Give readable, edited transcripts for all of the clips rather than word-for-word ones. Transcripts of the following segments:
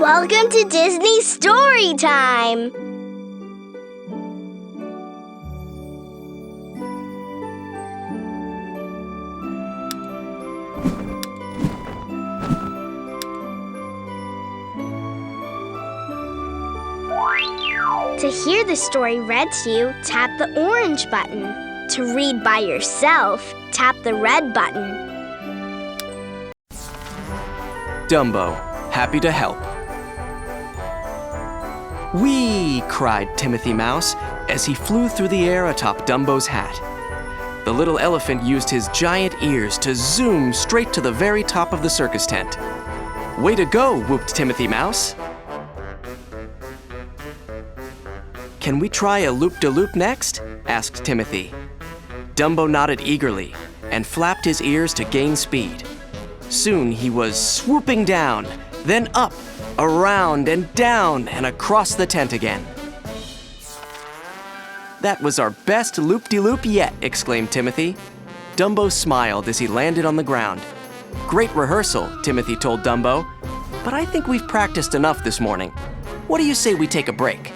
Welcome to Disney StoryTime! To hear the story read to you, tap the orange button. To read by yourself, tap the red button. Dumbo, happy to help. Whee! Cried Timothy Mouse as he flew through the air atop Dumbo's hat. The little elephant used his giant ears to zoom straight to the very top of the circus tent. Way to go, whooped Timothy Mouse. Can we try a loop-de-loop next? Asked Timothy. Dumbo nodded eagerly and flapped his ears to gain speed. Soon he was swooping down, then up, around and down and across the tent again. That was our best loop-de-loop yet, exclaimed Timothy. Dumbo smiled as he landed on the ground. Great rehearsal, Timothy told Dumbo, but I think we've practiced enough this morning. What do you say we take a break?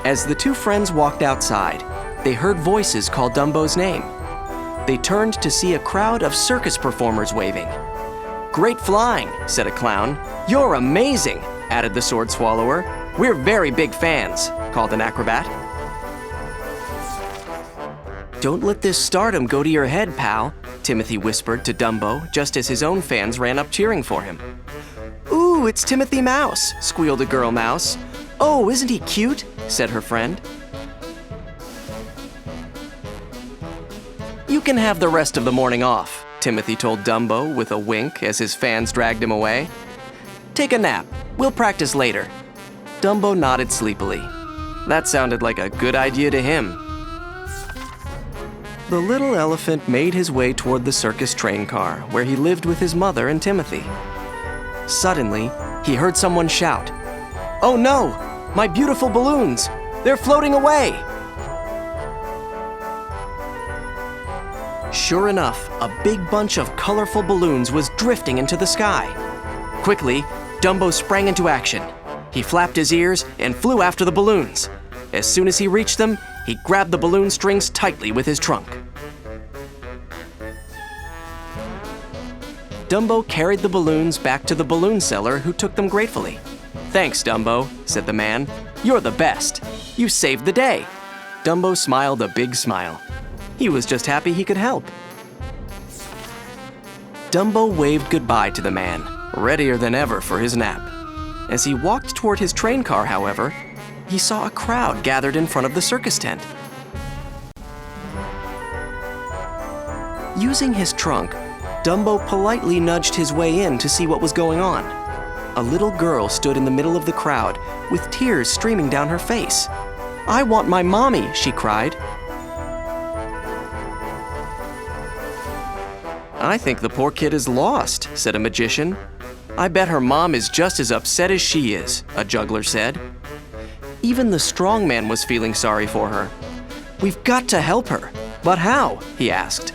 As the two friends walked outside, they heard voices call Dumbo's name. They turned to see a crowd of circus performers waving. Great flying, said a clown. You're amazing, added the sword swallower. We're very big fans, called an acrobat. Don't let this stardom go to your head, pal, Timothy whispered to Dumbo just as his own fans ran up cheering for him. Ooh, it's Timothy Mouse, squealed a girl mouse. Oh, isn't he cute? Said her friend. You can have the rest of the morning off, Timothy told Dumbo with a wink as his fans dragged him away. Take a nap. We'll practice later. Dumbo nodded sleepily. That sounded like a good idea to him. The little elephant made his way toward the circus train car where he lived with his mother and Timothy. Suddenly, he heard someone shout, "Oh no! My beautiful balloons! They're floating away!" Sure enough, a big bunch of colorful balloons was drifting into the sky. Quickly, Dumbo sprang into action. He flapped his ears and flew after the balloons. As soon as he reached them, he grabbed the balloon strings tightly with his trunk. Dumbo carried the balloons back to the balloon seller, who took them gratefully. "Thanks, Dumbo," said the man. "You're the best. You saved the day." Dumbo smiled a big smile. He was just happy he could help. Dumbo waved goodbye to the man, readier than ever for his nap. As he walked toward his train car, however, he saw a crowd gathered in front of the circus tent. Using his trunk, Dumbo politely nudged his way in to see what was going on. A little girl stood in the middle of the crowd with tears streaming down her face. "I want my mommy," she cried. "I think the poor kid is lost," said a magician. "I bet her mom is just as upset as she is," a juggler said. Even the strong man was feeling sorry for her. "We've got to help her. But how?" he asked.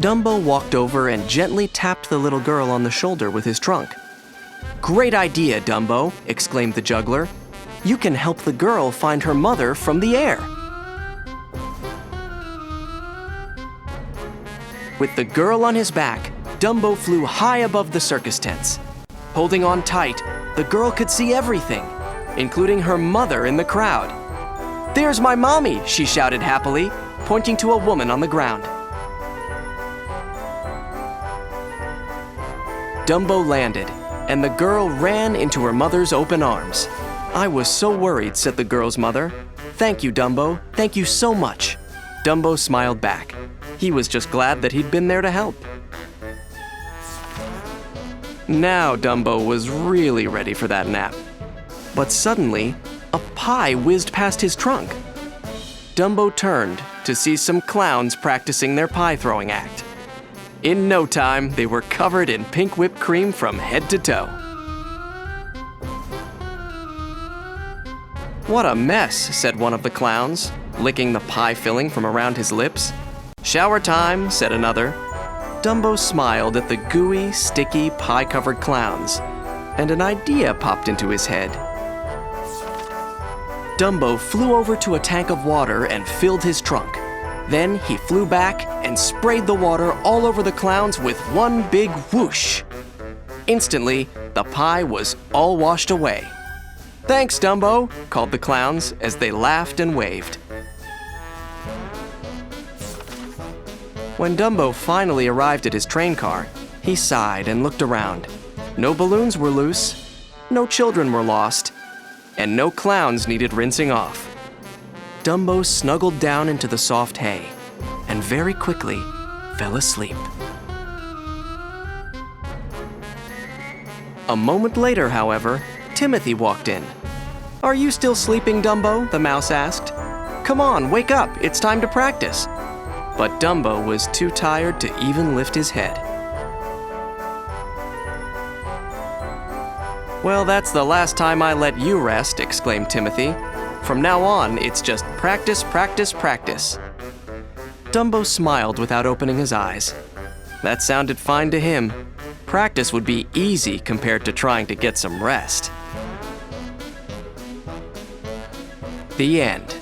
Dumbo walked over and gently tapped the little girl on the shoulder with his trunk. "Great idea, Dumbo," exclaimed the juggler. "You can help the girl find her mother from the air." With the girl on his back, Dumbo flew high above the circus tents. Holding on tight, the girl could see everything, including her mother in the crowd. "There's my mommy," she shouted happily, pointing to a woman on the ground. Dumbo landed, and the girl ran into her mother's open arms. "I was so worried," said the girl's mother. "Thank you, Dumbo. Thank you so much." Dumbo smiled back. He was just glad that he'd been there to help. Now Dumbo was really ready for that nap. But suddenly, a pie whizzed past his trunk. Dumbo turned to see some clowns practicing their pie-throwing act. In no time, they were covered in pink whipped cream from head to toe. "What a mess," said one of the clowns, licking the pie filling from around his lips. "Shower time," said another, Dumbo smiled at the gooey, sticky, pie-covered clowns, and an idea popped into his head. Dumbo flew over to a tank of water and filled his trunk. Then he flew back and sprayed the water all over the clowns with one big whoosh. Instantly, the pie was all washed away. "Thanks, Dumbo," called the clowns as they laughed and waved. When Dumbo finally arrived at his train car, he sighed and looked around. No balloons were loose, no children were lost, and no clowns needed rinsing off. Dumbo snuggled down into the soft hay and very quickly fell asleep. A moment later, however, Timothy walked in. "Are you still sleeping, Dumbo?" the mouse asked. "Come on, wake up, it's time to practice." But Dumbo was too tired to even lift his head. "Well, that's the last time I let you rest," exclaimed Timothy. "From now on, it's just practice, practice, practice." Dumbo smiled without opening his eyes. That sounded fine to him. Practice would be easy compared to trying to get some rest. The end.